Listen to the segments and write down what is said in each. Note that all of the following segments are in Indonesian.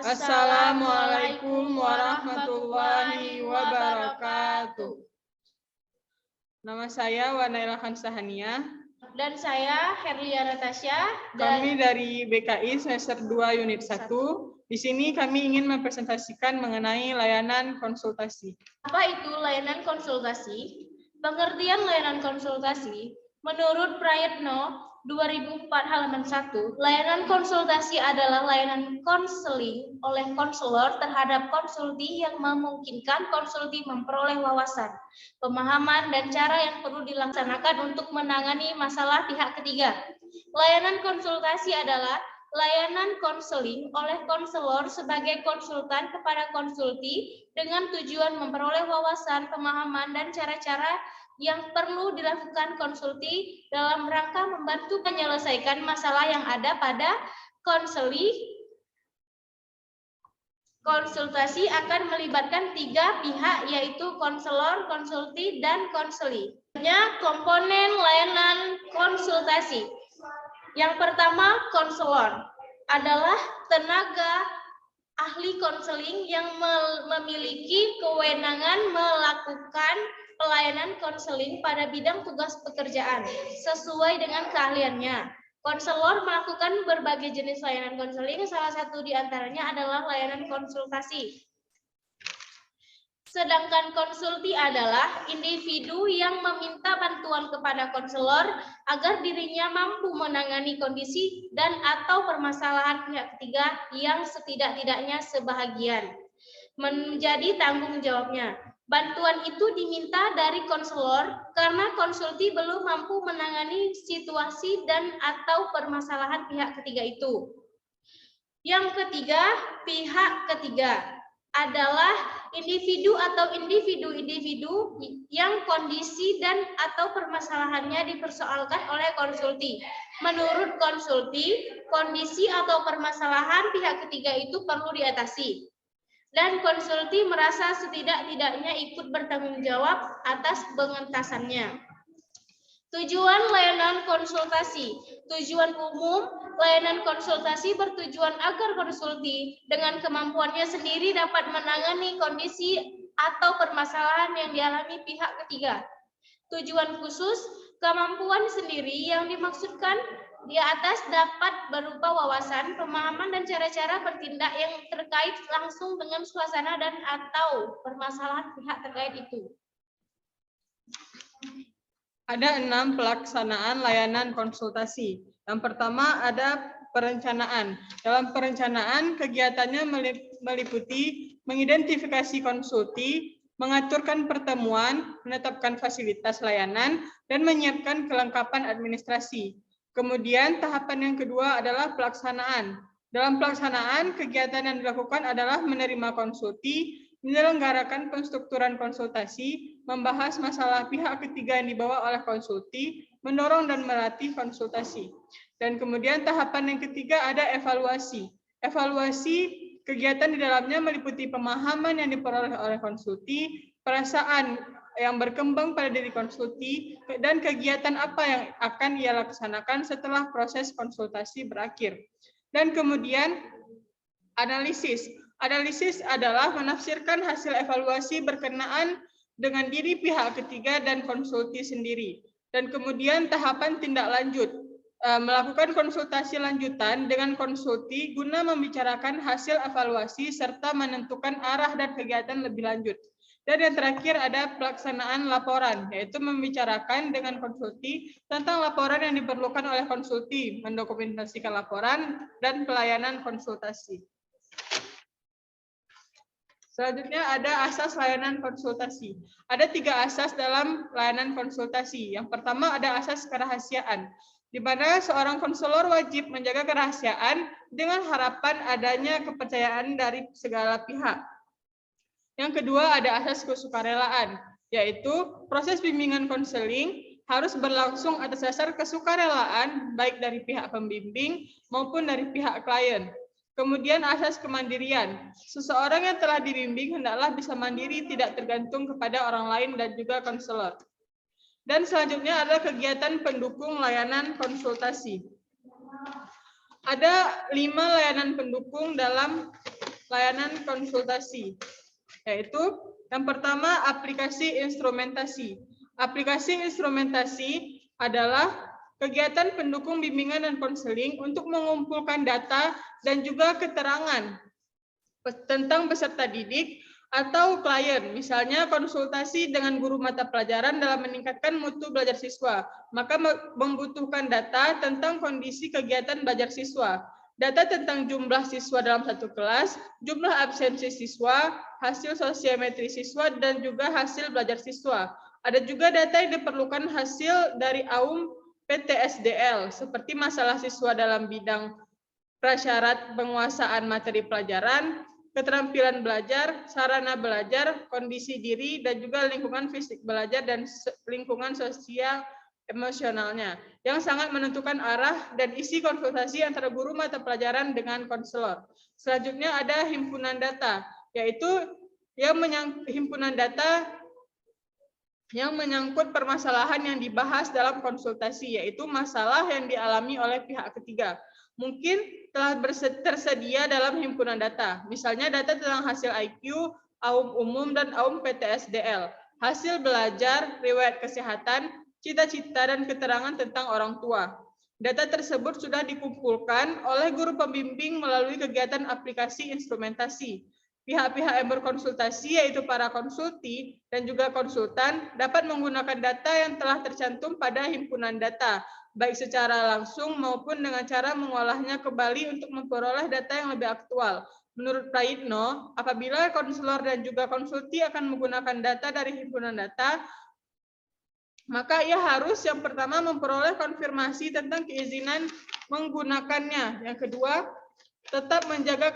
Assalamualaikum warahmatullahi wabarakatuh. Nama saya Wana Ilhan Sahania. Dan saya Herlia Natasha. Kami dari BKI semester 2 unit 1. Di sini kami ingin mempresentasikan mengenai layanan konsultasi. Apa itu layanan konsultasi? Pengertian layanan konsultasi menurut Prayitno 2004 halaman 1, layanan konsultasi adalah layanan konseling oleh konselor terhadap konsulti yang memungkinkan konsulti memperoleh wawasan, pemahaman, dan cara yang perlu dilaksanakan untuk menangani masalah pihak ketiga. Layanan konsultasi adalah layanan konseling oleh konselor sebagai konsultan kepada konsulti dengan tujuan memperoleh wawasan, pemahaman, dan cara-cara yang perlu dilakukan konsulti dalam rangka membantu menyelesaikan masalah yang ada pada konseling. Konsultasi akan melibatkan 3 pihak, yaitu konselor, konsulti, dan konseli. Komponen layanan konsultasi. Yang pertama, konselor adalah tenaga ahli konseling yang memiliki kewenangan melakukan pelayanan konseling pada bidang tugas pekerjaan sesuai dengan keahliannya. Konselor melakukan berbagai jenis layanan konseling, salah satu di antaranya adalah layanan konsultasi. Sedangkan konsulti adalah individu yang meminta bantuan kepada konselor agar dirinya mampu menangani kondisi dan atau permasalahan pihak ketiga yang setidak-tidaknya sebahagian menjadi tanggung jawabnya. Bantuan itu diminta dari konselor karena konsulti belum mampu menangani situasi dan atau permasalahan pihak ketiga itu. Yang ketiga, pihak ketiga adalah individu atau individu-individu yang kondisi dan atau permasalahannya dipersoalkan oleh konsulti. Menurut konsulti, kondisi atau permasalahan pihak ketiga itu perlu diatasi. Dan konsulti merasa setidak-tidaknya ikut bertanggung jawab atas pengentasannya. Tujuan layanan konsultasi. Tujuan umum, layanan konsultasi bertujuan agar konsulti dengan kemampuannya sendiri dapat menangani kondisi atau permasalahan yang dialami pihak ketiga. Tujuan khusus, kemampuan sendiri yang dimaksudkan di atas dapat berupa wawasan, pemahaman, dan cara-cara bertindak yang terkait langsung dengan suasana dan atau permasalahan pihak terkait itu. Ada 6 pelaksanaan layanan konsultasi. Yang pertama ada perencanaan. Dalam perencanaan, kegiatannya meliputi mengidentifikasi konsulti, mengaturkan pertemuan, menetapkan fasilitas layanan, dan menyiapkan kelengkapan administrasi. Kemudian tahapan yang kedua adalah pelaksanaan. Dalam pelaksanaan, kegiatan yang dilakukan adalah menerima konsulti, menyelenggarakan penstrukturan konsultasi, membahas masalah pihak ketiga yang dibawa oleh konsulti, mendorong dan melatih konsultasi. Dan kemudian tahapan yang ketiga ada evaluasi. Evaluasi kegiatan di dalamnya meliputi pemahaman yang diperoleh oleh konsulti, perasaan yang berkembang pada diri konsulti, dan kegiatan apa yang akan ia laksanakan setelah proses konsultasi berakhir. Dan kemudian analisis. Analisis adalah menafsirkan hasil evaluasi berkenaan dengan diri pihak ketiga dan konsulti sendiri. Dan kemudian tahapan tindak lanjut. Melakukan konsultasi lanjutan dengan konsulti guna membicarakan hasil evaluasi serta menentukan arah dan kegiatan lebih lanjut. Dan yang terakhir ada pelaksanaan laporan, yaitu membicarakan dengan konsulti tentang laporan yang diperlukan oleh konsulti, mendokumentasikan laporan, dan pelayanan konsultasi. Selanjutnya ada asas layanan konsultasi. Ada 3 asas dalam layanan konsultasi. Yang pertama ada asas kerahasiaan, di mana seorang konselor wajib menjaga kerahasiaan dengan harapan adanya kepercayaan dari segala pihak. Yang kedua ada asas kesukarelaan, yaitu proses bimbingan konseling harus berlangsung atas dasar kesukarelaan baik dari pihak pembimbing maupun dari pihak klien. Kemudian asas kemandirian, seseorang yang telah dibimbing hendaklah bisa mandiri, tidak tergantung kepada orang lain dan juga konselor. Dan selanjutnya adalah kegiatan pendukung layanan konsultasi. Ada 5 layanan pendukung dalam layanan konsultasi, yaitu yang pertama aplikasi instrumentasi. Aplikasi instrumentasi adalah kegiatan pendukung bimbingan dan konseling untuk mengumpulkan data dan juga keterangan tentang peserta didik atau klien, misalnya konsultasi dengan guru mata pelajaran dalam meningkatkan mutu belajar siswa, maka membutuhkan data tentang kondisi kegiatan belajar siswa, data tentang jumlah siswa dalam satu kelas, jumlah absensi siswa, hasil sosiometri siswa, dan juga hasil belajar siswa. Ada juga data yang diperlukan hasil dari AUM PTSDL, seperti masalah siswa dalam bidang prasyarat penguasaan materi pelajaran, keterampilan belajar, sarana belajar, kondisi diri, dan juga lingkungan fisik belajar dan lingkungan sosial emosionalnya, yang sangat menentukan arah dan isi konsultasi antara guru mata pelajaran dengan konselor. Selanjutnya ada himpunan data, yaitu himpunan data yang menyangkut permasalahan yang dibahas dalam konsultasi, yaitu masalah yang dialami oleh pihak ketiga. Mungkin telah tersedia dalam himpunan data, misalnya data tentang hasil IQ, AUM umum, dan AUM PTSDL, hasil belajar, riwayat kesehatan, cita-cita, dan keterangan tentang orang tua. Data tersebut sudah dikumpulkan oleh guru pembimbing melalui kegiatan aplikasi instrumentasi. Pihak-pihak yang berkonsultasi, yaitu para konsulti dan juga konsultan, dapat menggunakan data yang telah tercantum pada himpunan data, baik secara langsung maupun dengan cara mengolahnya kembali untuk memperoleh data yang lebih aktual. Menurut Prayitno, apabila konselor dan juga konsulti akan menggunakan data dari himpunan data, maka ia harus yang pertama memperoleh konfirmasi tentang keizinan menggunakannya. Yang kedua, tetap menjaga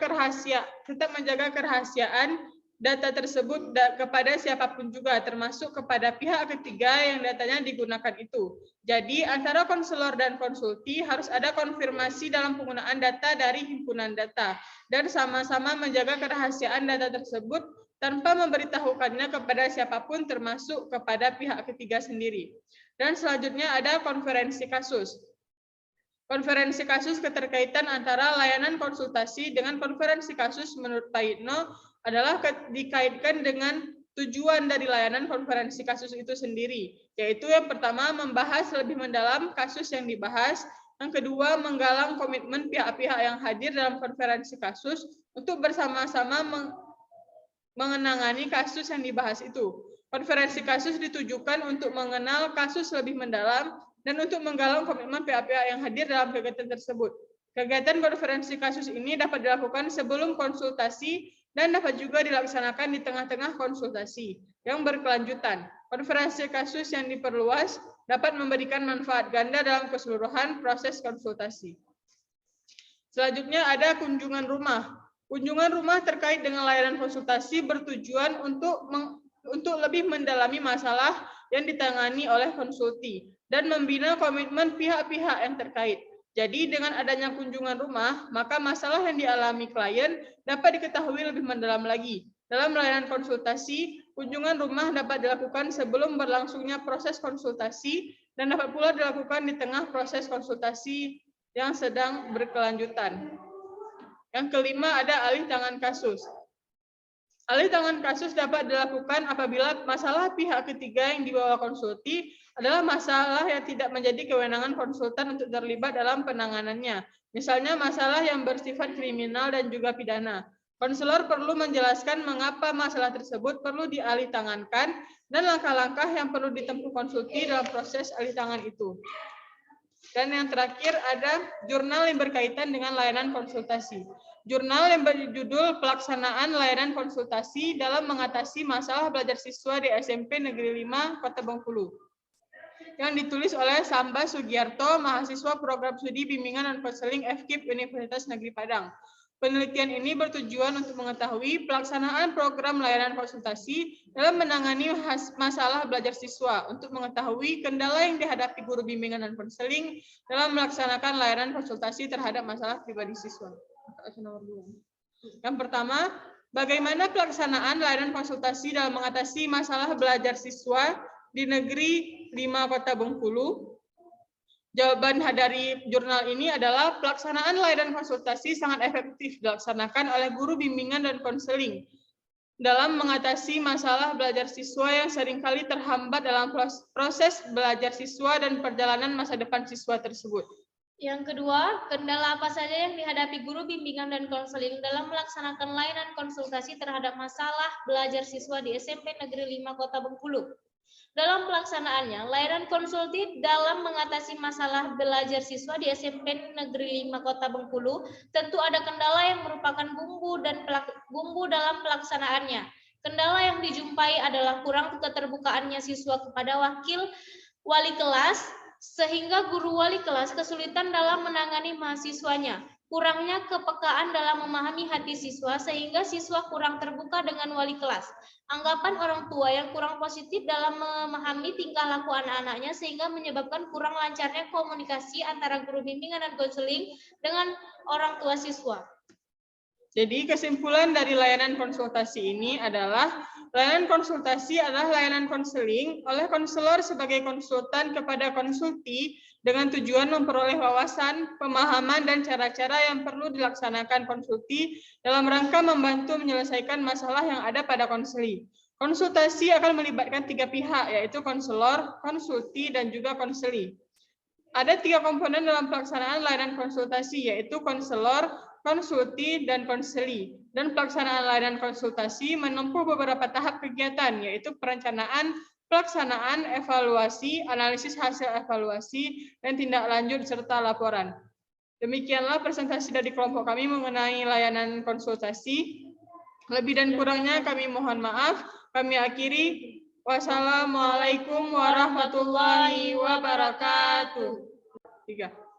kerahasiaan data tersebut kepada siapapun juga, termasuk kepada pihak ketiga yang datanya digunakan itu. Jadi antara konselor dan konsulti harus ada konfirmasi dalam penggunaan data dari himpunan data dan sama-sama menjaga kerahasiaan data tersebut tanpa memberitahukannya kepada siapapun, termasuk kepada pihak ketiga sendiri. Dan selanjutnya ada konferensi kasus. Konferensi kasus keterkaitan antara layanan konsultasi dengan konferensi kasus menurut Prayitno adalah dikaitkan dengan tujuan dari layanan konferensi kasus itu sendiri, yaitu yang pertama membahas lebih mendalam kasus yang dibahas, yang kedua menggalang komitmen pihak-pihak yang hadir dalam konferensi kasus untuk bersama-sama mengenangani kasus yang dibahas itu. Konferensi kasus ditujukan untuk mengenal kasus lebih mendalam dan untuk menggalang komitmen pihak-pihak yang hadir dalam kegiatan tersebut. Kegiatan konferensi kasus ini dapat dilakukan sebelum konsultasi dan dapat juga dilaksanakan di tengah-tengah konsultasi yang berkelanjutan. Konferensi kasus yang diperluas dapat memberikan manfaat ganda dalam keseluruhan proses konsultasi. Selanjutnya ada kunjungan rumah. Kunjungan rumah terkait dengan layanan konsultasi bertujuan untuk lebih mendalami masalah yang ditangani oleh konsulti dan membina komitmen pihak-pihak yang terkait. Jadi dengan adanya kunjungan rumah, maka masalah yang dialami klien dapat diketahui lebih mendalam lagi. Dalam layanan konsultasi, kunjungan rumah dapat dilakukan sebelum berlangsungnya proses konsultasi dan dapat pula dilakukan di tengah proses konsultasi yang sedang berkelanjutan. Yang kelima ada alih tangan kasus. Alih tangan kasus dapat dilakukan apabila masalah pihak ketiga yang dibawa konsulti adalah masalah yang tidak menjadi kewenangan konsultan untuk terlibat dalam penanganannya. Misalnya masalah yang bersifat kriminal dan juga pidana. Konselor perlu menjelaskan mengapa masalah tersebut perlu dialih tangankan dan langkah-langkah yang perlu ditempuh konsulti dalam proses alih tangan itu. Dan yang terakhir ada jurnal yang berkaitan dengan layanan konsultasi. Jurnal yang berjudul Pelaksanaan Layanan Konsultasi dalam Mengatasi Masalah Belajar Siswa di SMP Negeri 5 Kota Bengkulu, yang ditulis oleh Samba Sugiarto, mahasiswa program studi bimbingan dan konseling FKIP Universitas Negeri Padang. Penelitian ini bertujuan untuk mengetahui pelaksanaan program layanan konsultasi dalam menangani masalah belajar siswa, untuk mengetahui kendala yang dihadapi guru bimbingan dan konseling dalam melaksanakan layanan konsultasi terhadap masalah pribadi siswa. Yang pertama, bagaimana pelaksanaan layanan konsultasi dalam mengatasi masalah belajar siswa di Negeri 5 Kota Bengkulu. Jawaban dari jurnal ini adalah pelaksanaan layanan konsultasi sangat efektif dilaksanakan oleh guru bimbingan dan konseling dalam mengatasi masalah belajar siswa yang seringkali terhambat dalam proses belajar siswa dan perjalanan masa depan siswa tersebut. Yang kedua, kendala apa saja yang dihadapi guru bimbingan dan konseling dalam melaksanakan layanan konsultasi terhadap masalah belajar siswa di SMP Negeri 5 Kota Bengkulu. Dalam pelaksanaannya, layanan konsultif dalam mengatasi masalah belajar siswa di SMP Negeri 5 Kota Bengkulu tentu ada kendala yang merupakan bumbu dalam pelaksanaannya. Kendala yang dijumpai adalah kurang keterbukaannya siswa kepada wakil wali kelas, sehingga guru wali kelas kesulitan dalam menangani mahasiswanya. Kurangnya kepekaan dalam memahami hati siswa sehingga siswa kurang terbuka dengan wali kelas. Anggapan orang tua yang kurang positif dalam memahami tingkah laku anak-anaknya sehingga menyebabkan kurang lancarnya komunikasi antara guru bimbingan dan konseling dengan orang tua siswa. Jadi kesimpulan dari layanan konsultasi ini adalah layanan konsultasi adalah layanan konseling oleh konselor sebagai konsultan kepada konsulti dengan tujuan memperoleh wawasan, pemahaman, dan cara-cara yang perlu dilaksanakan konsulti dalam rangka membantu menyelesaikan masalah yang ada pada konseli. Konsultasi akan melibatkan 3 pihak, yaitu konselor, konsulti, dan juga konseli. Ada 3 komponen dalam pelaksanaan layanan konsultasi, yaitu konselor, konsulti, dan konseli. Dan pelaksanaan layanan konsultasi menempuh beberapa tahap kegiatan, yaitu perencanaan, pelaksanaan, evaluasi, analisis hasil evaluasi, dan tindak lanjut serta laporan. Demikianlah presentasi dari kelompok kami mengenai layanan konsultasi. Lebih dan kurangnya kami mohon maaf. Kami akhiri. Wassalamualaikum warahmatullahi wabarakatuh. 3.